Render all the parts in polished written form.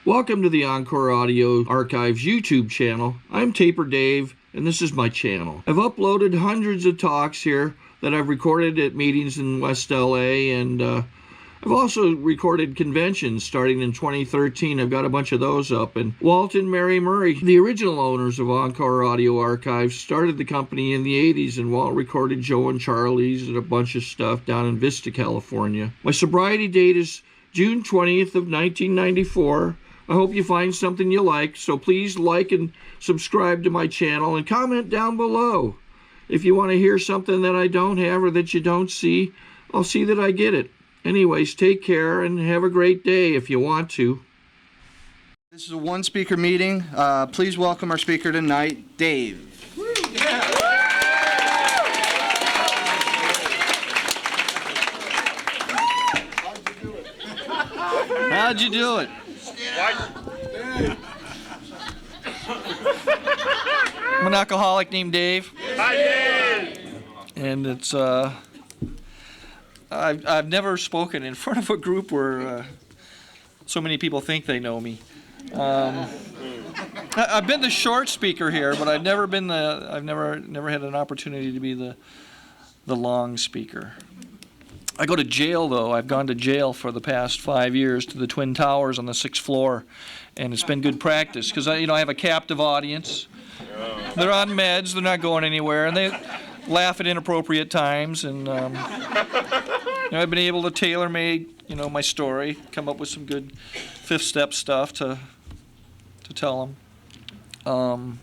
Welcome to the Encore Audio Archives YouTube channel. I'm Taper Dave, and this is my channel. I've uploaded hundreds of talks here that I've recorded at meetings in West LA, and I've also recorded conventions starting in 2013. I've got a bunch of those up. And Walt and Mary Murray, the original owners of Encore Audio Archives, started the company in the 80s, and Walt recorded Joe and Charlie's and a bunch of stuff down in Vista, California. My sobriety date is June 20th of 1994. I hope you find something you like, so please like and subscribe to my channel and comment down below. If you want to hear something that I don't have or that you don't see, I'll see that I get it. Anyways, take care and have a great day if you want to. This is a one-speaker meeting. Please welcome our speaker tonight, Dave. How'd you do it? I'm an alcoholic named Dave. Hi, Dave! And it's I've never spoken in front of a group where so many people think they know me. I've been the short speaker here, but I've never been I've never had an opportunity to be the long speaker. I go to jail, though. I've gone to jail for the past 5 years to the Twin Towers on the 6th floor, and it's been good practice because I have a captive audience. They're on meds, they're not going anywhere, and they laugh at inappropriate times. And I've been able to tailor-made, my story, come up with some good fifth-step stuff to tell them.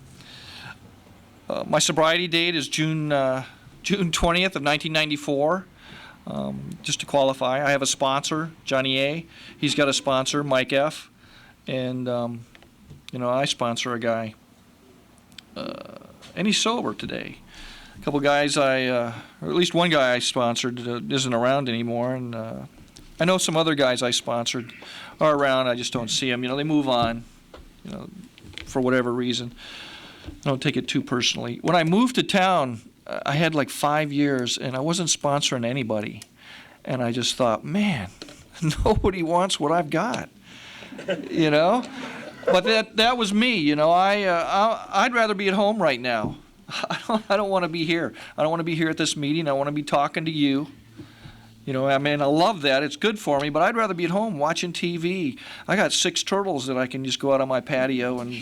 My sobriety date is June 20th of 1994. Just to qualify, I have a sponsor, Johnny A. He's got a sponsor, Mike F. And, I sponsor a guy. And he's sober today. A couple guys or at least one guy I sponsored isn't around anymore. And I know some other guys I sponsored are around. I just don't see them. They move on, for whatever reason. I don't take it too personally. When I moved to town, I had like 5 years, and I wasn't sponsoring anybody. And I just thought, man, nobody wants what I've got, But that was me, I'd rather be at home right now. I don't want to be here. I don't want to be here at this meeting. I want to be talking to you. I love that. It's good for me, but I'd rather be at home watching TV. I got 6 turtles that I can just go out on my patio and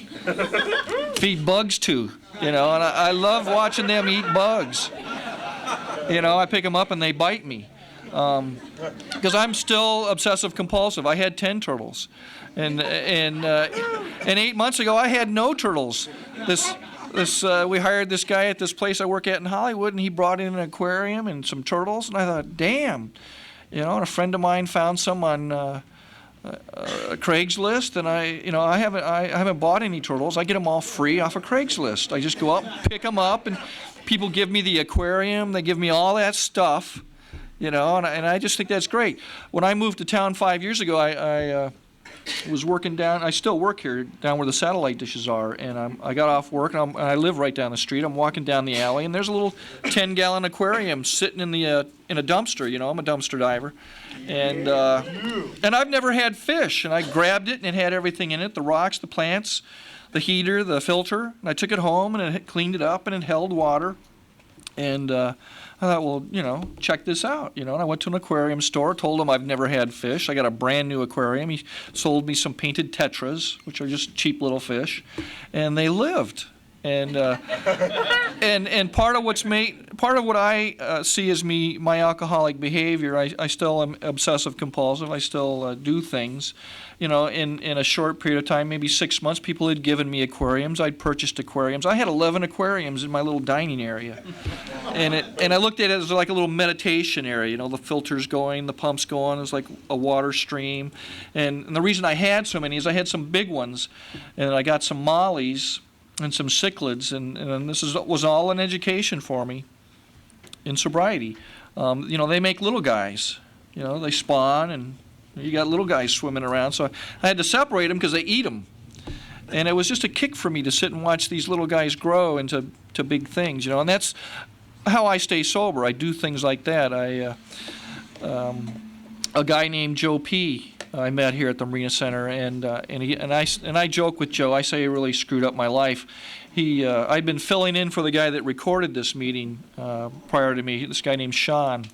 feed bugs to, and I love watching them eat bugs. I pick them up and they bite me. Because I'm still obsessive compulsive. I had 10 turtles. And 8 months ago, I had no turtles. We hired this guy at this place I work at in Hollywood, and he brought in an aquarium and some turtles, and I thought, damn, and a friend of mine found some on Craigslist, and I haven't bought any turtles. I get them all free off of Craigslist. I just go out and pick them up, and people give me the aquarium, they give me all that stuff, and I just think that's great. When I moved to town 5 years ago, I was working down. I still work here, down where the satellite dishes are, and I got off work, and I live right down the street. I'm walking down the alley, and there's a little 10-gallon aquarium sitting in a dumpster. I'm a dumpster diver, and I've never had fish. And I grabbed it, and it had everything in it: the rocks, the plants, the heater, the filter. And I took it home, and it cleaned it up, and it held water. And I thought, well, check this out, and I went to an aquarium store, told him I've never had fish. I got a brand new aquarium. He sold me some painted tetras, which are just cheap little fish, and they lived. And and part of what I see as my alcoholic behavior, I still am obsessive compulsive. I still do things. In a short period of time, maybe 6 months, people had given me aquariums. I'd purchased aquariums. I had 11 aquariums in my little dining area. And I looked at it as like a little meditation area. The filters going, the pumps going. It was like a water stream. And the reason I had so many is I had some big ones, and I got some mollies and some cichlids, and this was all an education for me in sobriety. They make little guys. They spawn, and you got little guys swimming around. So I had to separate them because they eat them. And it was just a kick for me to sit and watch these little guys grow into big things, and that's how I stay sober. I do things like that. a guy named Joe P. I met here at the Marina Center, and I joke with Joe. I say he really screwed up my life. I'd been filling in for the guy that recorded this meeting prior to me. This guy named Sean,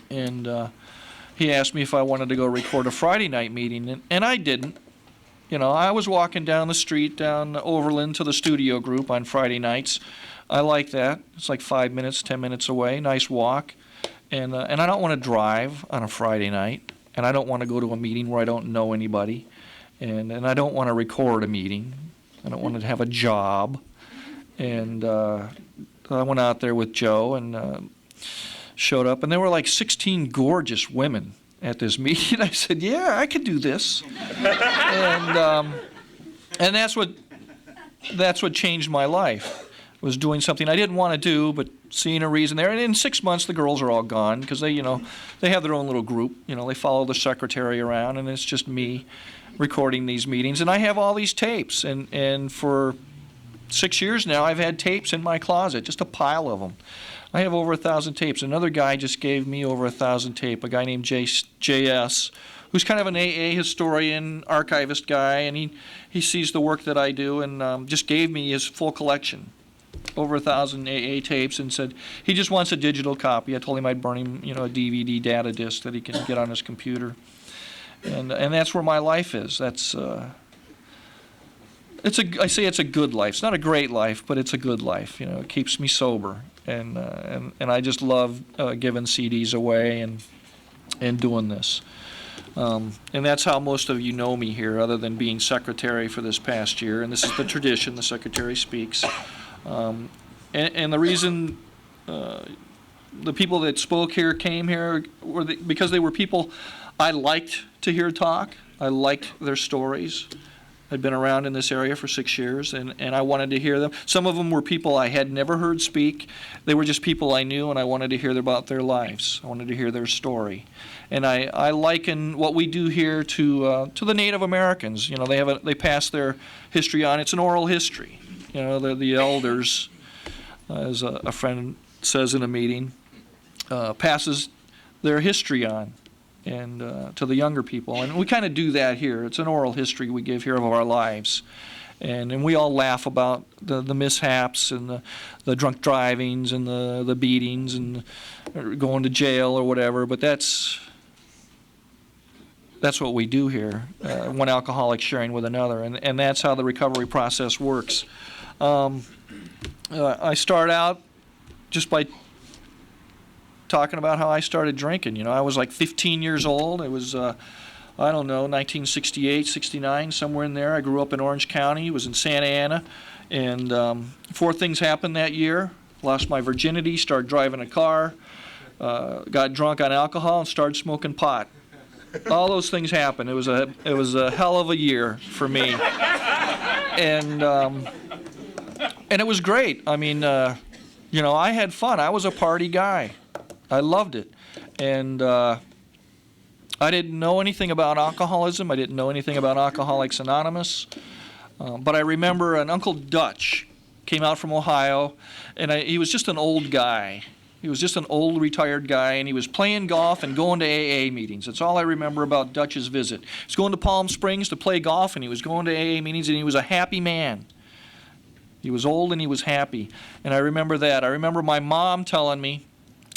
and he asked me if I wanted to go record a Friday night meeting, and I didn't. You know, I was walking down the street down Overland to the studio group on Friday nights. I like that. It's like 5 minutes, 10 minutes away. Nice walk. And I don't want to drive on a Friday night, and I don't want to go to a meeting where I don't know anybody, and I don't want to record a meeting. I don't want to have a job. And I went out there with Joe and showed up, and there were like 16 gorgeous women at this meeting. I said, yeah, I could do this. And that's what changed my life, was doing something I didn't want to do, but seeing a reason there. And in 6 months, the girls are all gone because they have their own little group. You know, they follow the secretary around, and it's just me recording these meetings. And I have all these tapes, and for 6 years now, I've had tapes in my closet, just a pile of them. I have over 1,000 tapes. Another guy just gave me over 1,000 tape, a guy named JS, who's kind of an AA historian, archivist guy, and he sees the work that I do, and just gave me his full collection, over 1,000 AA tapes, and said he just wants a digital copy. I told him I'd burn him, a DVD data disc that he can get on his computer, and that's where my life is. That's I say it's a good life. It's not a great life, but it's a good life. It keeps me sober, and I just love giving CDs away and doing this. And that's how most of you know me here, other than being secretary for this past year. And this is the tradition, the secretary speaks. And the reason the people that spoke here came here were because they were people I liked to hear talk. I liked their stories. I'd been around in this area for 6 years, and I wanted to hear them. Some of them were people I had never heard speak. They were just people I knew, and I wanted to hear about their lives. I wanted to hear their story. And I liken what we do here to the Native Americans. They pass their history on. It's an oral history. The elders, as a friend says in a meeting, passes their history on and to the younger people. And we kind of do that here. It's an oral history we give here of our lives. And we all laugh about the mishaps and the drunk drivings and the beatings and going to jail or whatever, but that's what we do here, one alcoholic sharing with another, and that's how the recovery process works. I start out just by talking about how I started drinking. I was like 15 years old. It was, 1968, 69, somewhere in there. I grew up in Orange County. Was in Santa Ana. And 4 things happened that year. Lost my virginity, started driving a car, got drunk on alcohol, and started smoking pot. All those things happened. It was a hell of a year for me. And it was great. I mean, I had fun. I was a party guy. I loved it. And I didn't know anything about alcoholism. I didn't know anything about Alcoholics Anonymous. But I remember an Uncle Dutch came out from Ohio, and he was just an old guy. He was just an old retired guy, and he was playing golf and going to AA meetings. That's all I remember about Dutch's visit. He was going to Palm Springs to play golf, and he was going to AA meetings, and he was a happy man. He was old and he was happy. And I remember that. I remember my mom telling me,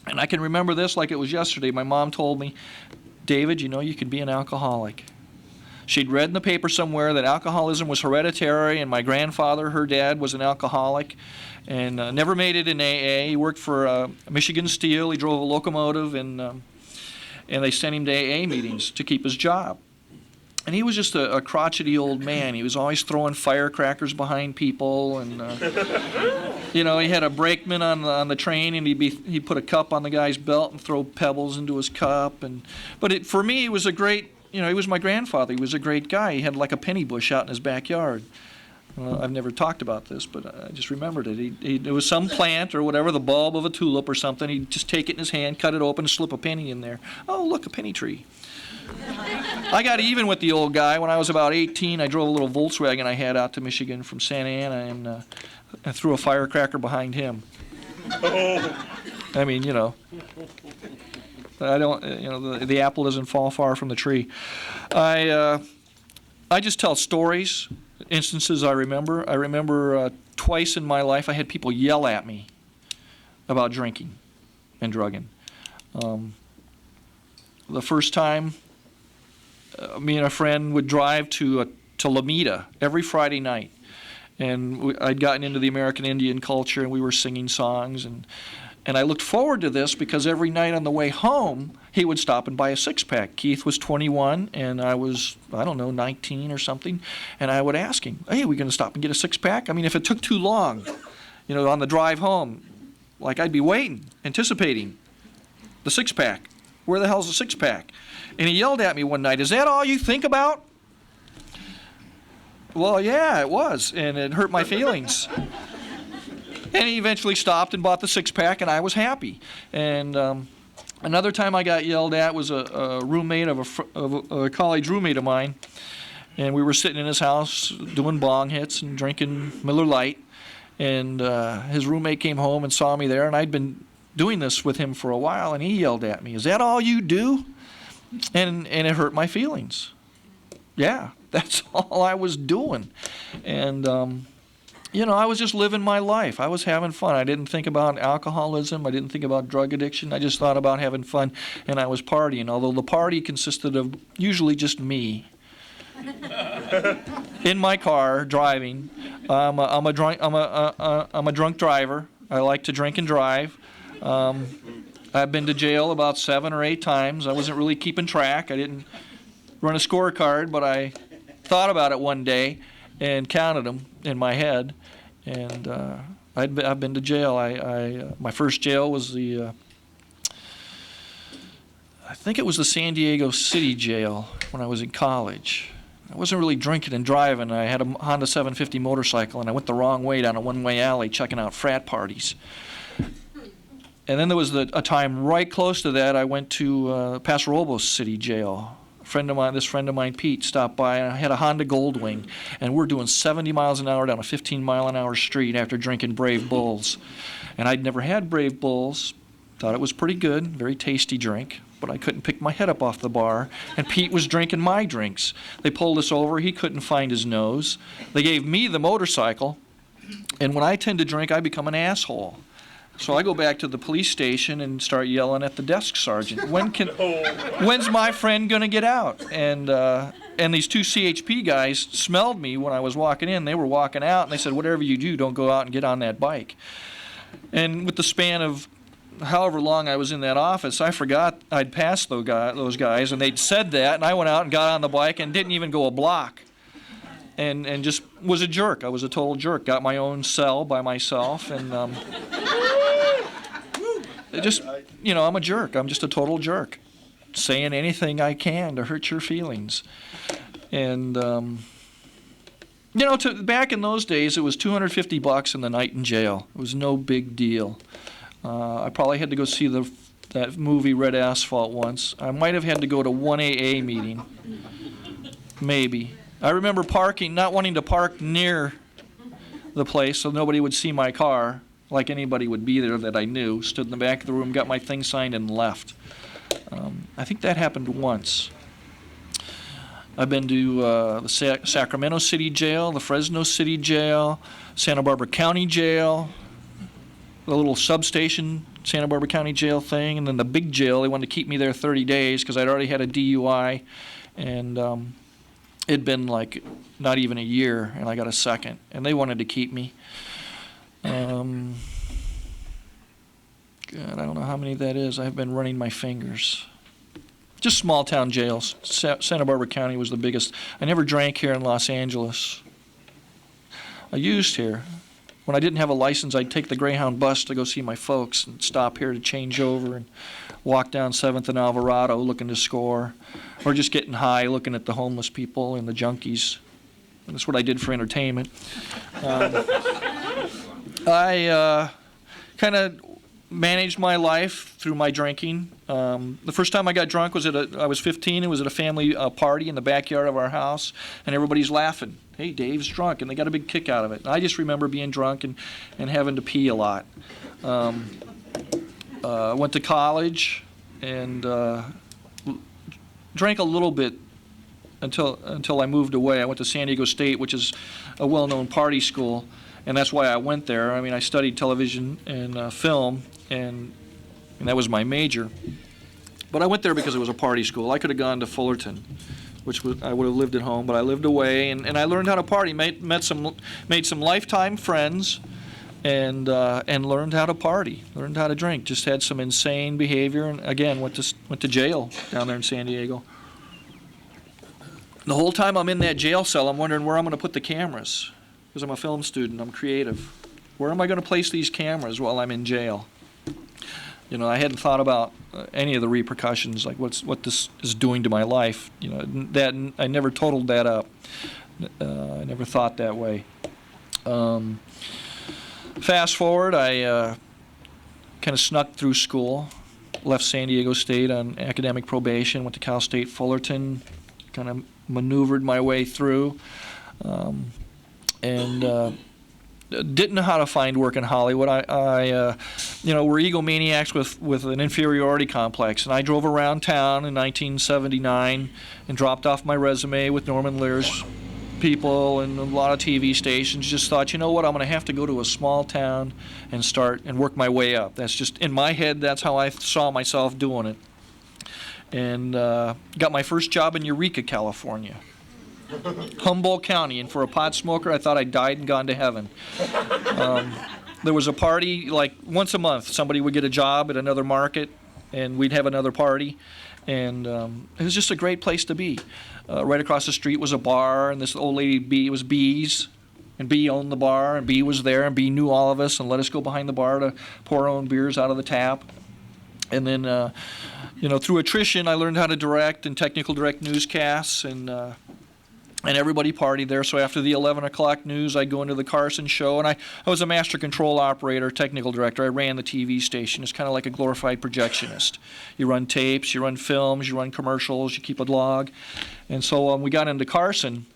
and I can remember this like it was yesterday. My mom told me, David, you can be an alcoholic. She'd read in the paper somewhere that alcoholism was hereditary, and my grandfather, her dad, was an alcoholic and never made it in AA. He worked for Michigan Steel. He drove a locomotive, and they sent him to AA meetings to keep his job. And he was just a crotchety old man. He was always throwing firecrackers behind people, and he had a brakeman on the train, and he'd put a cup on the guy's belt and throw pebbles into his cup. But for me, it was a great. He was my grandfather. He was a great guy. He had like a penny bush out in his backyard. I've never talked about this, but I just remembered it. It was some plant or whatever, the bulb of a tulip or something. He'd just take it in his hand, cut it open, slip a penny in there. Oh, look, a penny tree. I got even with the old guy. When I was about 18, I drove a little Volkswagen I had out to Michigan from Santa Ana, and I threw a firecracker behind him. I mean, I don't, the apple doesn't fall far from the tree. I just tell stories, instances I remember. I remember twice in my life I had people yell at me about drinking and drugging. The first time, me and a friend would drive to Lomita every Friday night. And I'd gotten into the American Indian culture, and we were singing songs. And I looked forward to this because every night on the way home, he would stop and buy a six-pack. Keith was 21, and I was, 19 or something. And I would ask him, hey, are we going to stop and get a six-pack? I mean, if it took too long, on the drive home, like I'd be waiting, anticipating the six-pack. Where the hell's the six-pack? And he yelled at me one night, is that all you think about? Well, yeah, it was, and it hurt my feelings. And he eventually stopped and bought the six-pack, and I was happy. And another time I got yelled at was a roommate of a college roommate of mine, and we were sitting in his house doing bong hits and drinking Miller Lite, and his roommate came home and saw me there, and I'd been doing this with him for a while, and he yelled at me, is that all you do? And it hurt my feelings. Yeah, that's all I was doing. And, I was just living my life. I was having fun. I didn't think about alcoholism. I didn't think about drug addiction. I just thought about having fun, and I was partying, although the party consisted of usually just me in my car driving. I'm a drunk driver. I like to drink and drive. I've been to jail about 7 or 8 times. I wasn't really keeping track. I didn't run a scorecard, but I thought about it one day and counted them in my head. And I've been to jail. My first jail was I think it was the San Diego City Jail when I was in college. I wasn't really drinking and driving. I had a Honda 750 motorcycle, and I went the wrong way down a one-way alley checking out frat parties. And then there was a time right close to that, I went to Paso Robles City Jail. This friend of mine, Pete, stopped by, and I had a Honda Goldwing, and we're doing 70 miles an hour down a 15-mile-an-hour street after drinking Brave Bulls. And I'd never had Brave Bulls, thought it was pretty good, very tasty drink, but I couldn't pick my head up off the bar, and Pete was drinking my drinks. They pulled us over, he couldn't find his nose. They gave me the motorcycle, and when I tend to drink, I become an asshole. So I go back to the police station and start yelling at the desk sergeant, when's my friend going to get out? And these 2 CHP guys smelled me when I was walking in. They were walking out, and they said, whatever you do, don't go out and get on that bike. And with the span of however long I was in that office, I forgot I'd passed those guys, and they'd said that, and I went out and got on the bike and didn't even go a block. And just was a jerk. I was a total jerk. Got my own cell by myself, and I'm a jerk. I'm just a total jerk, saying anything I can to hurt your feelings. And back in those days, it was $250 in the night in jail. It was no big deal. I probably had to go see that movie Red Asphalt once. I might have had to go to one AA meeting, maybe. I remember not wanting to park near the place so nobody would see my car, like anybody would be there that I knew. Stood in the back of the room, got my thing signed, and left. I think that happened once. I've been to the Sacramento City Jail, the Fresno City Jail, Santa Barbara County Jail, the little substation Santa Barbara County Jail thing, and then the big jail. They wanted to keep me there 30 days because I'd already had a DUI, and it'd been like not even a year, and I got a second, and they wanted to keep me. God, I don't know how many that is. I've been running my fingers. Just small town jails. Santa Barbara County was the biggest. I never drank here in Los Angeles. I used here. When I didn't have a license, I'd take the Greyhound bus to go see my folks and stop here to change over and walk down 7th and Alvarado looking to score, or just getting high looking at the homeless people and the junkies. And that's what I did for entertainment. I kind of managed my life through my drinking. The first time I got drunk was I was 15. It was at a family party in the backyard of our house, and everybody's laughing. Hey, Dave's drunk, and they got a big kick out of it. And I just remember being drunk and having to pee a lot. Went to college and drank a little bit until I moved away. I went to San Diego State, which is a well-known party school, and that's why I went there. I mean, I studied television and film, and that was my major. But I went there because it was a party school. I could have gone to Fullerton, I would have lived at home, but I lived away, and I learned how to party. Made some lifetime friends, and learned how to party. Learned how to drink. Just had some insane behavior, and again went to jail down there in San Diego. The whole time I'm in that jail cell, I'm wondering where I'm going to put the cameras, because I'm a film student. I'm creative. Where am I going to place these cameras while I'm in jail? You know, I hadn't thought about any of the repercussions, like what this is doing to my life. You know, that I never totaled that up. I never thought that way. Fast forward, I kind of snuck through school, left San Diego State on academic probation, went to Cal State Fullerton, kind of maneuvered my way through, and didn't know how to find work in Hollywood. We're egomaniacs with an inferiority complex, and I drove around town in 1979 and dropped off my resume with Norman Lear's people and a lot of TV stations. Just thought, you know what, I'm going to have to go to a small town and start and work my way up. That's just, in my head, that's how I saw myself doing it. And got my first job in Eureka, California. Humboldt County, and for a pot smoker, I thought I died and gone to heaven. There was a party, like once a month, somebody would get a job at another market, and we'd have another party, and it was just a great place to be. Right across the street was a bar, and this old lady, B, it was B's, and B owned the bar, and B was there, and B knew all of us, and let us go behind the bar to pour our own beers out of the tap. And then, through attrition, I learned how to direct and technical direct newscasts, and everybody partied there. So after the 11 o'clock news, I'd go into the Carson show, and I was a master control operator, technical director. I ran the TV station. It's kind of like a glorified projectionist. You run tapes, you run films, you run commercials, you keep a log. And so when we got into Carson,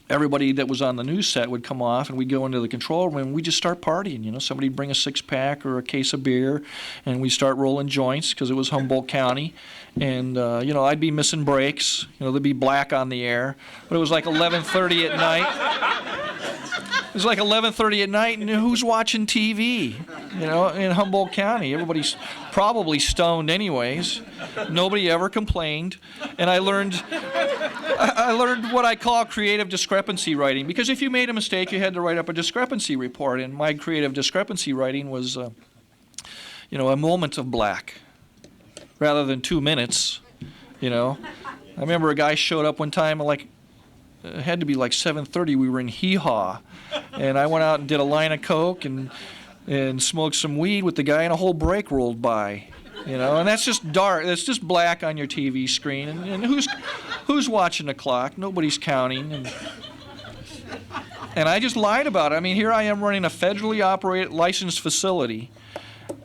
everybody that was on the news set would come off, and we'd go into the control room, and we'd just start partying. You know, somebody'd bring a six-pack or a case of beer, and we'd start rolling joints because it was Humboldt County. And, I'd be missing breaks. There'd be black on the air. But it was like 11:30 at night. It was like 11:30 at night, and who's watching TV, in Humboldt County? Everybody's probably stoned anyways. Nobody ever complained. And I learned what I call creative discrepancy writing, because if you made a mistake, you had to write up a discrepancy report, and my creative discrepancy writing was, a moment of black rather than 2 minutes, I remember a guy showed up one time, it had to be like 7:30, we were in Hee Haw, and I went out and did a line of coke and smoked some weed with the guy, and a whole break rolled by. And that's just dark. That's just black on your TV screen. And who's watching the clock? Nobody's counting. And I just lied about it. I mean, here I am running a federally operated licensed facility,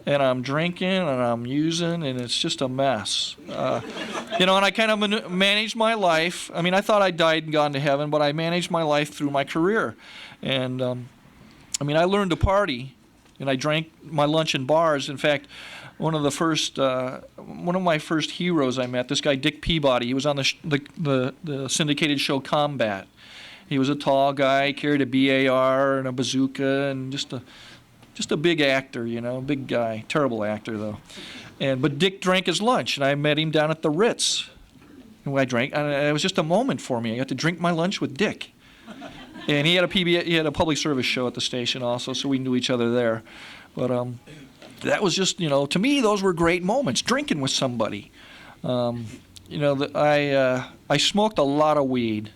and I'm drinking and I'm using, and it's just a mess. And I kind of managed my life. I mean, I thought I died and gone to heaven, but I managed my life through my career. And I learned to party, and I drank my lunch in bars. In fact, one of my first heroes I met, this guy Dick Peabody. He was on the syndicated show Combat. He was a tall guy, carried a BAR and a bazooka, and just a big actor, big guy, terrible actor though. But Dick drank his lunch, and I met him down at the Ritz. And when I drank, it was just a moment for me. I got to drink my lunch with Dick. And he had a public service show at the station also, so we knew each other there. But that was just, to me, those were great moments, drinking with somebody. I smoked a lot of weed.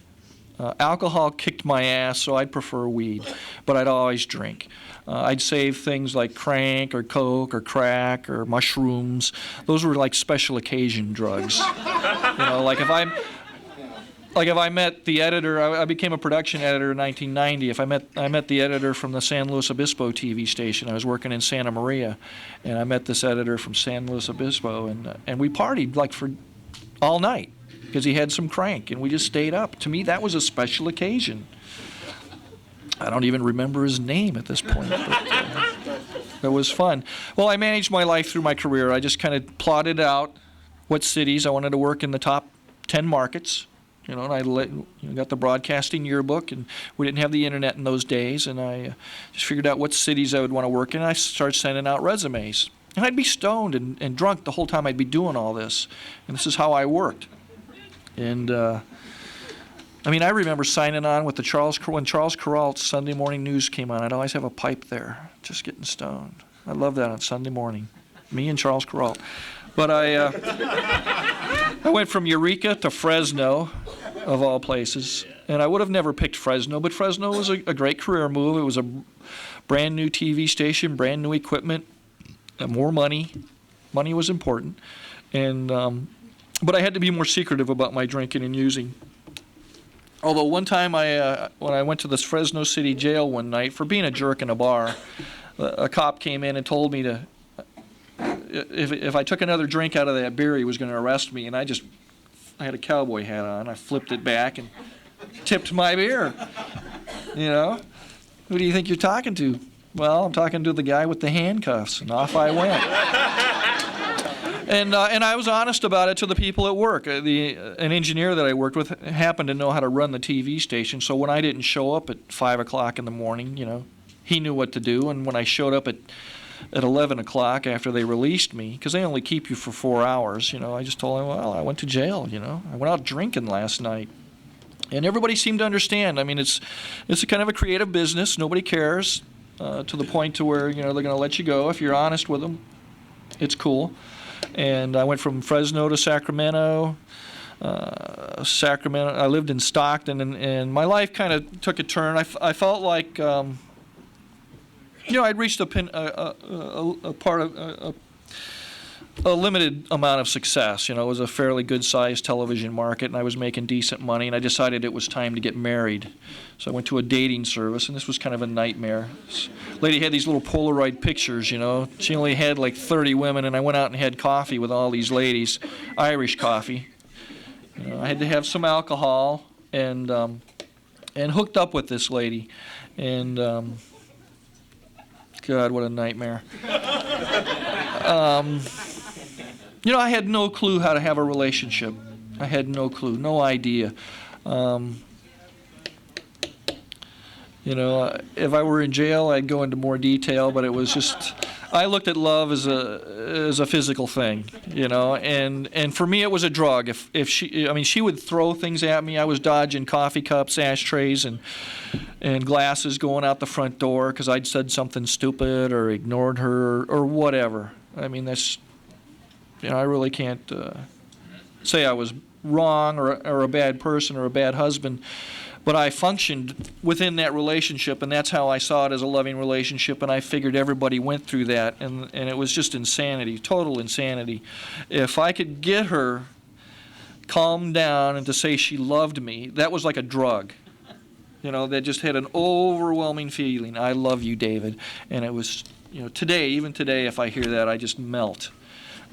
Alcohol kicked my ass, so I'd prefer weed, but I'd always drink. I'd save things like crank or coke or crack or mushrooms. Those were like special occasion drugs. Like if I met the editor, I became a production editor in 1990. If I met the editor from the San Luis Obispo TV station. I was working in Santa Maria, and I met this editor from San Luis Obispo, and we partied like for all night because he had some crank, and we just stayed up. To me, that was a special occasion. I don't even remember his name at this point, but it was fun. Well, I managed my life through my career. I just kind of plotted out what cities. I wanted to work in the top 10 markets. And I got the broadcasting yearbook, and we didn't have the internet in those days, and I just figured out what cities I would want to work in, and I started sending out resumes. And I'd be stoned and drunk the whole time I'd be doing all this, and this is how I worked. And I remember signing on with when Charles Kuralt's Sunday morning news came on. I'd always have a pipe there, just getting stoned. I love that on Sunday morning, me and Charles Kuralt. But I went from Eureka to Fresno, of all places, and I would have never picked Fresno, but Fresno was a great career move. It was a brand new TV station, brand new equipment, and more money. Money was important, and but I had to be more secretive about my drinking and using. Although one time when I went to this Fresno City jail one night for being a jerk in a bar, a cop came in and told me to, if I took another drink out of that beer, he was going to arrest me, and I had a cowboy hat on. I flipped it back and tipped my beer. Who do you think you're talking to? Well, I'm talking to the guy with the handcuffs, and off I went. And I was honest about it to the people at work. An engineer that I worked with happened to know how to run the TV station, so when I didn't show up at 5 o'clock in the morning, he knew what to do. And when I showed up at 11 o'clock after they released me, because they only keep you for 4 hours, I just told him, well, I went to jail, I went out drinking last night. And everybody seemed to understand. It's a kind of a creative business. Nobody cares to the point to where, they're going to let you go. If you're honest with them, it's cool. And I went from Fresno to Sacramento. I lived in Stockton, and my life kind of took a turn. I felt like... I'd reached a limited amount of success. It was a fairly good-sized television market, and I was making decent money, and I decided it was time to get married. So I went to a dating service, and this was kind of a nightmare. This lady had these little Polaroid pictures, She only had like 30 women, and I went out and had coffee with all these ladies, Irish coffee. I had to have some alcohol, and hooked up with this lady, and... God, what a nightmare. I had no clue how to have a relationship. I had no clue, no idea. If I were in jail, I'd go into more detail, but it was just, I looked at love as a physical thing, and for me it was a drug. If she would throw things at me. I was dodging coffee cups, ashtrays, and glasses going out the front door because I'd said something stupid or ignored her or whatever. That's, I really can't say I was wrong or a bad person or a bad husband, but I functioned within that relationship, and that's how I saw it, as a loving relationship, and I figured everybody went through that, and it was just insanity, total insanity. If I could get her calmed down and to say she loved me, that was like a drug. That just had an overwhelming feeling. I love you, David. And it was, even today, if I hear that, I just melt.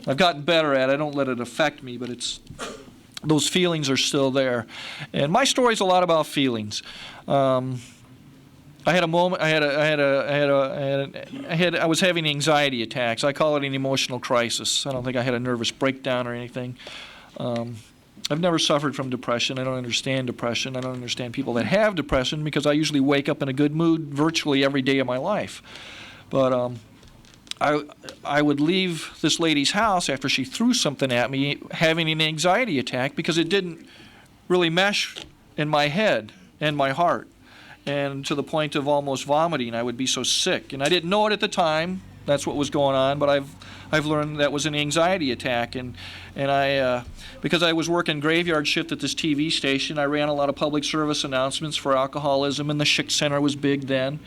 I've gotten better at it. I don't let it affect me, but those feelings are still there. And my story's a lot about feelings. I had a moment. I was having anxiety attacks. I call it an emotional crisis. I don't think I had a nervous breakdown or anything. I've never suffered from depression. I don't understand depression. I don't understand people that have depression because I usually wake up in a good mood virtually every day of my life. But I would leave this lady's house after she threw something at me having an anxiety attack because it didn't really mesh in my head and my heart, and to the point of almost vomiting. I would be so sick, and I didn't know it at the time. That's what was going on, but I've learned that was an anxiety attack, and I because I was working graveyard shift at this TV station, I ran a lot of public service announcements for alcoholism, and the Schick Center was big then.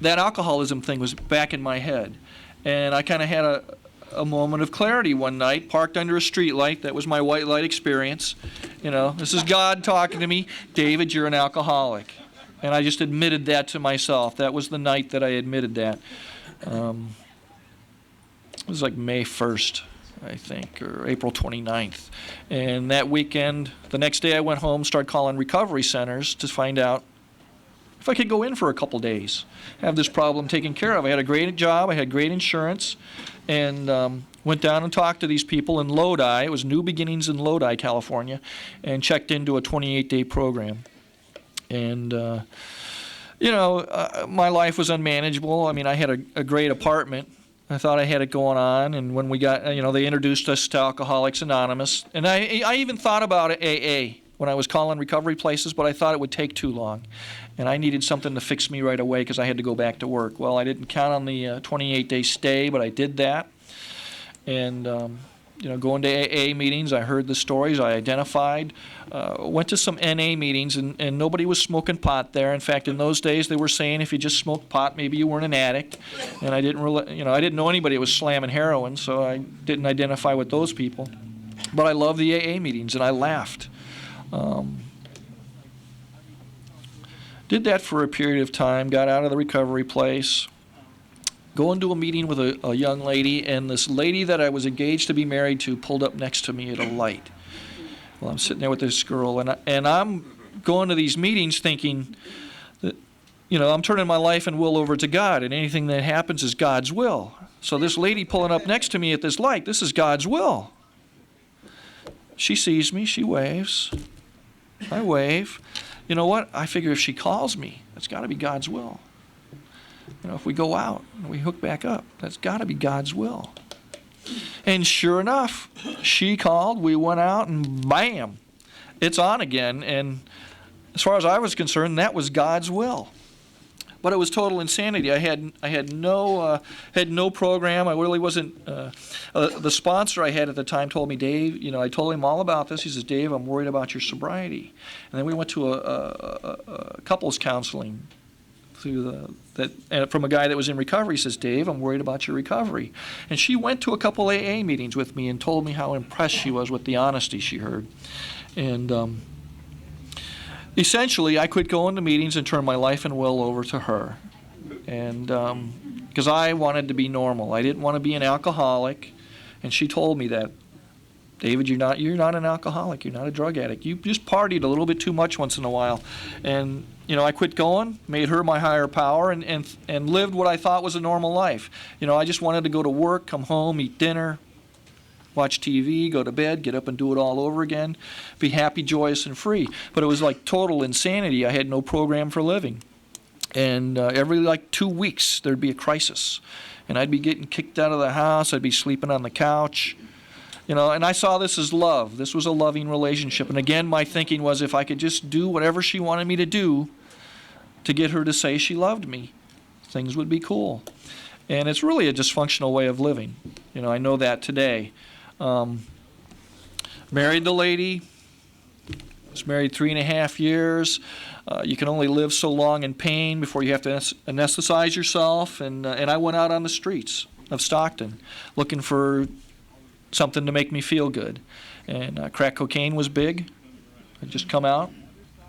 That alcoholism thing was back in my head, and I kind of had a moment of clarity one night, parked under a street light. That was my white light experience. This is God talking to me. David, you're an alcoholic. And I just admitted that to myself. That was the night that I admitted that. It was like May 1st, I think, or April 29th. And that weekend, the next day I went home, started calling recovery centers to find out if I could go in for a couple days, have this problem taken care of. I had a great job, I had great insurance, and Went down and talked to these people in Lodi. It was New Beginnings in Lodi, California, and checked into a 28-day program. And, my life was unmanageable. I mean, I had a great apartment. I thought I had it going on. And when we got, they introduced us to Alcoholics Anonymous. And I even thought about AA when I was calling recovery places, but I thought it would take too long. And I needed something to fix me right away because I had to go back to work. Well, I didn't count on the 28-day stay, but I did that. And, going to AA meetings, I heard the stories, I identified, went to some NA meetings, and nobody was smoking pot there. In fact, in those days, they were saying if you just smoked pot, maybe you weren't an addict. And I didn't really, I didn't know anybody that was slamming heroin, so I didn't identify with those people. But I loved the AA meetings, and I laughed. Did that for a period of time, got out of the recovery place. Going to a meeting with a young lady, and this lady that I was engaged to be married to pulled up next to me at a light. Well, I'm sitting there with this girl, and I'm going to these meetings thinking that, I'm turning my life and will over to God, and anything that happens is God's will. So this lady pulling up next to me at this light, this is God's will. She sees me, she waves. I wave. You know what? I figure if she calls me, that's got to be God's will. If we go out and we hook back up, that's got to be God's will. And sure enough, she called, we went out, and bam, it's on again. And as far as I was concerned, that was God's will. But it was total insanity. I had no program. I really wasn't. The sponsor I had at the time told me, Dave, I told him all about this. He says, Dave, I'm worried about your sobriety. And then we went to a couples counseling and from a guy that was in recovery. He says, Dave, I'm worried about your recovery. And she went to a couple AA meetings with me and told me how impressed she was with the honesty she heard. And essentially, I quit going to meetings and turned my life and will over to her. And because I wanted to be normal. I didn't want to be an alcoholic. And she told me that, David, you're not an alcoholic. You're not a drug addict. You just partied a little bit too much once in a while. And I quit going, made her my higher power, and lived what I thought was a normal life. I just wanted to go to work, come home, eat dinner, watch TV, go to bed, get up and do it all over again, be happy, joyous, and free. But it was like total insanity. I had no program for living. And every 2 weeks, there'd be a crisis. And I'd be getting kicked out of the house. I'd be sleeping on the couch. And I saw this as love. This was a loving relationship. And again, my thinking was if I could just do whatever she wanted me to do to get her to say she loved me, things would be cool. And it's really a dysfunctional way of living. I know that today. Married the lady. Was married 3.5 years. You can only live so long in pain before you have to anesthetize yourself. And I went out on the streets of Stockton looking for something to make me feel good. And crack cocaine was big. I'd just come out.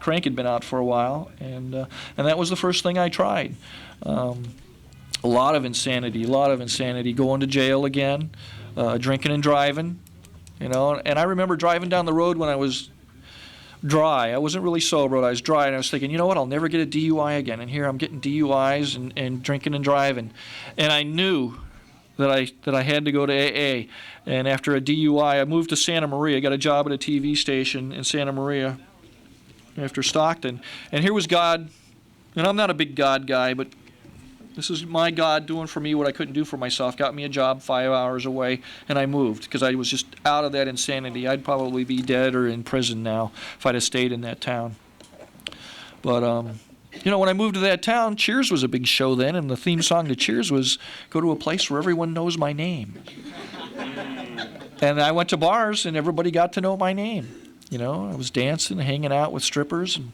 Crank had been out for a while, and that was the first thing I tried. A lot of insanity, going to jail again, drinking and driving, and I remember driving down the road when I was dry. I wasn't really sober, but I was dry, and I was thinking, you know what, I'll never get a DUI again, and here I'm getting DUIs and drinking and driving. And I knew that I had to go to AA. And after a DUI, I moved to Santa Maria. I got a job at a TV station in Santa Maria after Stockton. And here was God, and I'm not a big God guy, but this is my God doing for me what I couldn't do for myself. Got me a job 5 hours away, and I moved because I was just out of that insanity. I'd probably be dead or in prison now if I'd have stayed in that town. But when I moved to that town, Cheers was a big show then, and the theme song to Cheers was, go to a place where everyone knows my name. And I went to bars, and everybody got to know my name. I was dancing, hanging out with strippers, and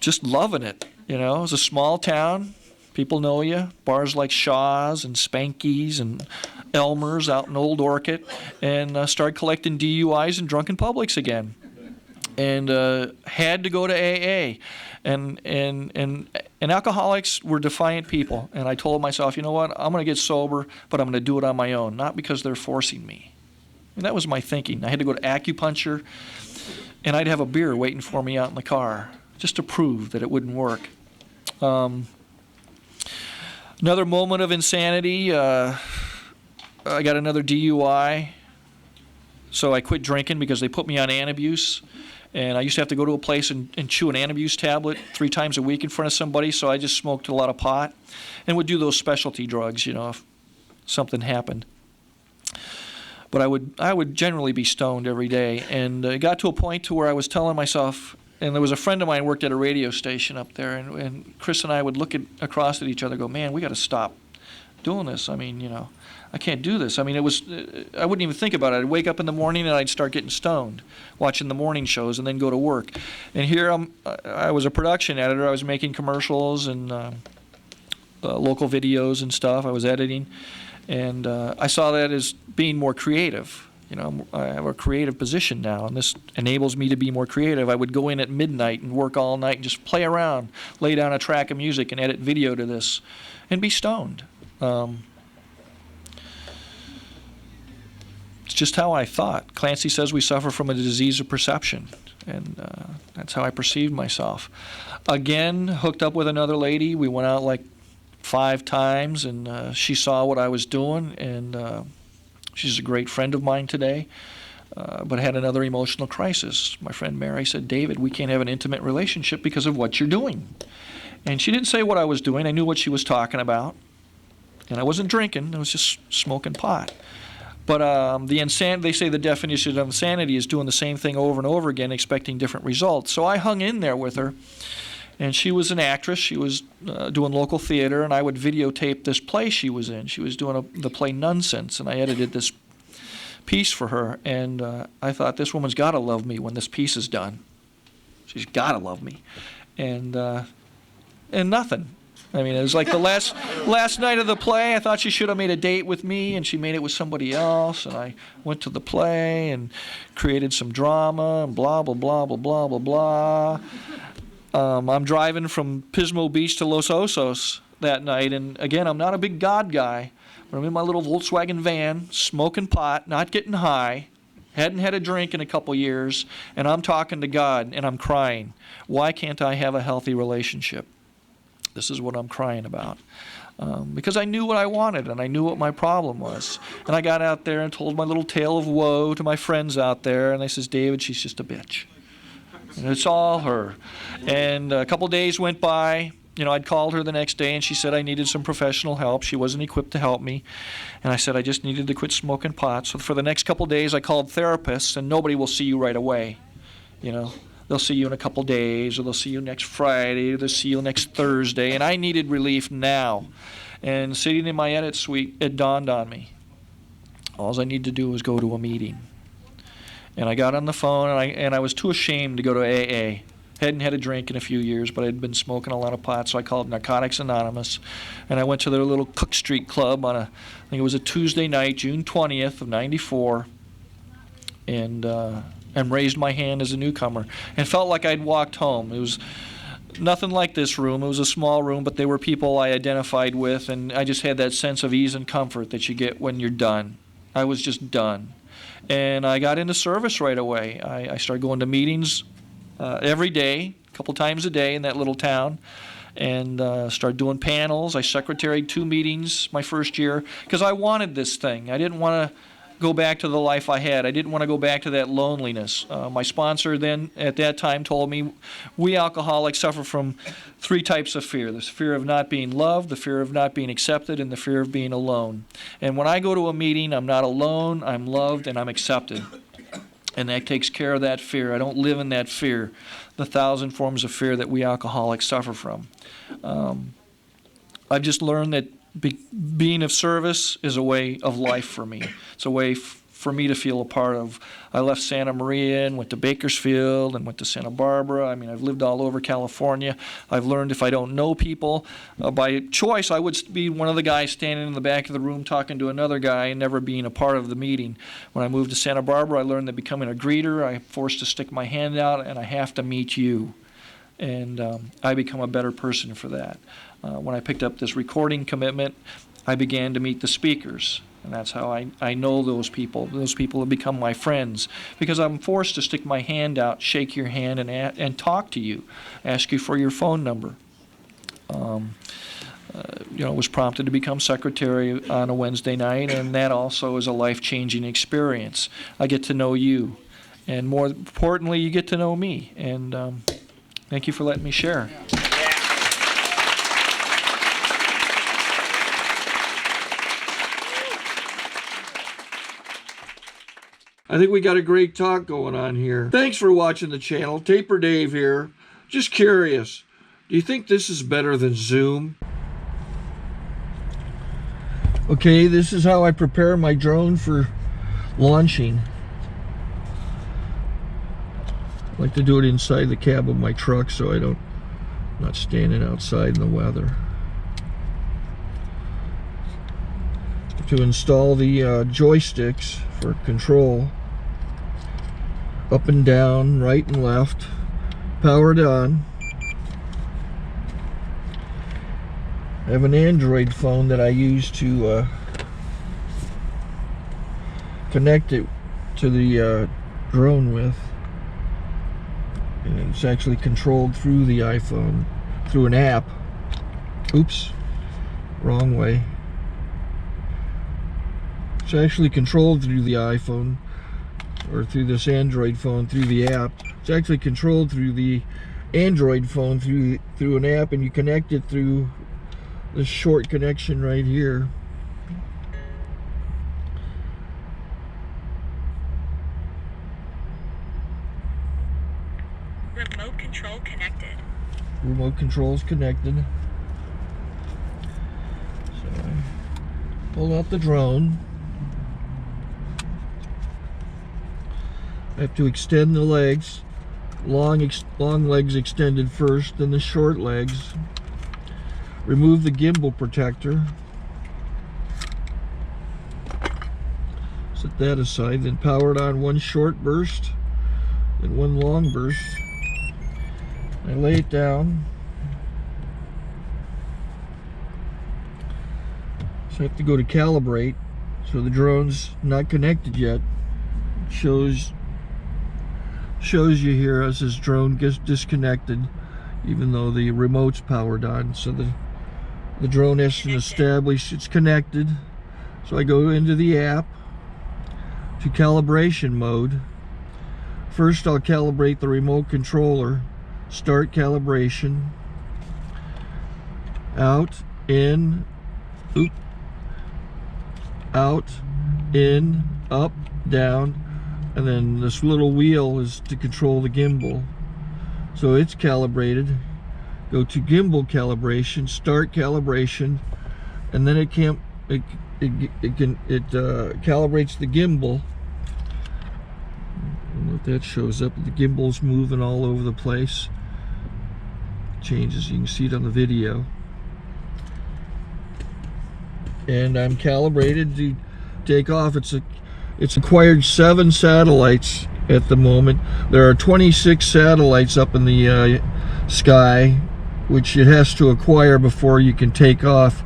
just loving it. It was a small town. People know you. Bars like Shaw's and Spanky's and Elmer's out in Old Orchid, and started collecting DUIs and drunken publics again. And had to go to AA. And alcoholics were defiant people. And I told myself, you know what, I'm going to get sober, but I'm going to do it on my own, not because they're forcing me. And that was my thinking. I had to go to acupuncture, and I'd have a beer waiting for me out in the car, just to prove that it wouldn't work. Another moment of insanity, I got another DUI, so I quit drinking because they put me on antabuse. And I used to have to go to a place and chew an antabuse tablet 3 times a week in front of somebody, so I just smoked a lot of pot and would do those specialty drugs, you know, if something happened. But I would generally be stoned every day, and it got to a point to where I was telling myself, and there was a friend of mine who worked at a radio station up there, and Chris and I would look across at each other and go, man, we got to stop doing this. I mean, you know, I can't do this. I mean, I wouldn't even think about it. I'd wake up in the morning and I'd start getting stoned, watching the morning shows, and then go to work. And here I was a production editor. I was making commercials and local videos and stuff. I was editing, and I saw that as being more creative. You know, I have a creative position now, and this enables me to be more creative. I would go in at midnight and work all night and just play around, lay down a track of music and edit video to this, and be stoned. It's just how I thought. Clancy says we suffer from a disease of perception, and that's how I perceived myself. Again, hooked up with another lady. We went out like 5 times, and she saw what I was doing, and she's a great friend of mine today, but had another emotional crisis. My friend Mary said, David, we can't have an intimate relationship because of what you're doing. And she didn't say what I was doing. I knew what she was talking about. And I wasn't drinking. I was just smoking pot. But they say the definition of insanity is doing the same thing over and over again, expecting different results. So I hung in there with her, and she was an actress. She was doing local theater, and I would videotape this play she was in. She was doing the play Nonsense, and I edited this piece for her. And I thought, this woman's got to love me when this piece is done. She's got to love me. And nothing. I mean, it was like the last night of the play. I thought she should have made a date with me, and she made it with somebody else. And I went to the play and created some drama and blah, blah, blah, blah, blah, blah, blah. I'm driving from Pismo Beach to Los Osos that night. And again, I'm not a big God guy, but I'm in my little Volkswagen van, smoking pot, not getting high. Hadn't had a drink in a couple years, and I'm talking to God, and I'm crying. Why can't I have a healthy relationship? This is what I'm crying about. Because I knew what I wanted, and I knew what my problem was. And I got out there and told my little tale of woe to my friends out there, and they says, David, she's just a bitch. And it's all her. And a couple days went by. You know, I'd called her the next day, and she said I needed some professional help. She wasn't equipped to help me. And I said I just needed to quit smoking pot. So for the next couple days, I called therapists, and nobody will see you right away, you know. They'll see you in a couple days, or they'll see you next Friday, or they'll see you next Thursday. And I needed relief now. And sitting in my edit suite, it dawned on me. All I needed to do was go to a meeting. And I got on the phone, and I was too ashamed to go to AA. Hadn't had a drink in a few years, but I'd been smoking a lot of pot, so I called Narcotics Anonymous. And I went to their little Cook Street Club on I think it was a Tuesday night, June 20th of '94. And raised my hand as a newcomer and felt like I'd walked home. It was nothing like this room. It was a small room, but they were people I identified with, and I just had that sense of ease and comfort that you get when you're done. I was just done. And I got into service right away. I started going to meetings every day, a couple times a day in that little town, and started doing panels. I secretaried 2 meetings my first year because I wanted this thing. I didn't want to go back to the life I had. I didn't want to go back to that loneliness. My sponsor then at that time told me we alcoholics suffer from 3 types of fear. The fear of not being loved, the fear of not being accepted, and the fear of being alone. And when I go to a meeting, I'm not alone, I'm loved, and I'm accepted. And that takes care of that fear. I don't live in that fear, the 1,000 forms of fear that we alcoholics suffer from. I've just learned that being of service is a way of life for me. It's a way for me to feel a part of. I left Santa Maria and went to Bakersfield and went to Santa Barbara. I mean, I've lived all over California. I've learned if I don't know people, by choice, I would be one of the guys standing in the back of the room talking to another guy and never being a part of the meeting. When I moved to Santa Barbara, I learned that becoming a greeter, I'm forced to stick my hand out and I have to meet you. And I become a better person for that. When I picked up this recording commitment, I began to meet the speakers. And that's how I know those people. Those people have become my friends because I'm forced to stick my hand out, shake your hand, and talk to you, ask you for your phone number. was prompted to become secretary on a Wednesday night, and that also is a life-changing experience. I get to know you, and more importantly, you get to know me. And thank you for letting me share. I think we got a great talk going on here. Thanks for watching the channel. Taper Dave here. Just curious, do you think this is better than Zoom? Okay, this is how I prepare my drone for launching. I like to do it inside the cab of my truck so I'm not standing outside in the weather. To install the joysticks for control, up and down, right and left, powered on. I have an Android phone that I use to connect it to the drone with, and it's actually controlled through the iPhone, through an app. Oops, wrong way. It's actually controlled through the iPhone, or through this Android phone, through the app. It's actually controlled through the Android phone through an app, and you connect it through this short connection right here. Remote control connected. Remote control's connected. So I pull out the drone. I have to extend the legs. Long legs extended first, then the short legs. Remove the gimbal protector. Set that aside, then power it on one short burst, then one long burst. I lay it down. So I have to go to calibrate. So the drone's not connected yet. It shows you here as this drone gets disconnected, even though the remote's powered on. So the drone has to establish it's connected. So I go into the app to calibration mode. First I'll calibrate the remote controller. Start calibration. Out, in, oop, out, in, up, down, and then this little wheel is to control the gimbal. So it's calibrated. Go to gimbal calibration, start calibration, and then it calibrates the gimbal. I don't know if that shows up. The gimbal's moving all over the place. Changes, you can see it on the video. And I'm calibrated to take off. It's acquired 7 satellites at the moment. There are 26 satellites up in the sky, which it has to acquire before you can take off.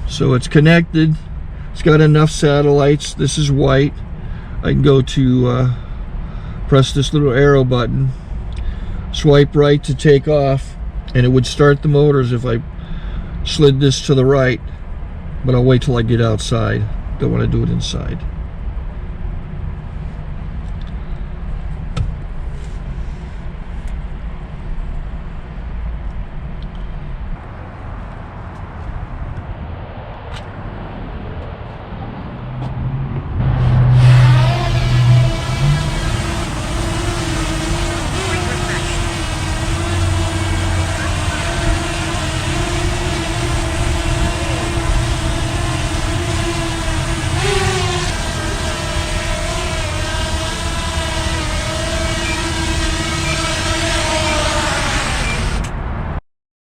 So it's connected. It's got enough satellites. This is white. I can go to press this little arrow button, swipe right to take off, and it would start the motors if I slid this to the right. But I'll wait till I get outside. Don't want to do it inside.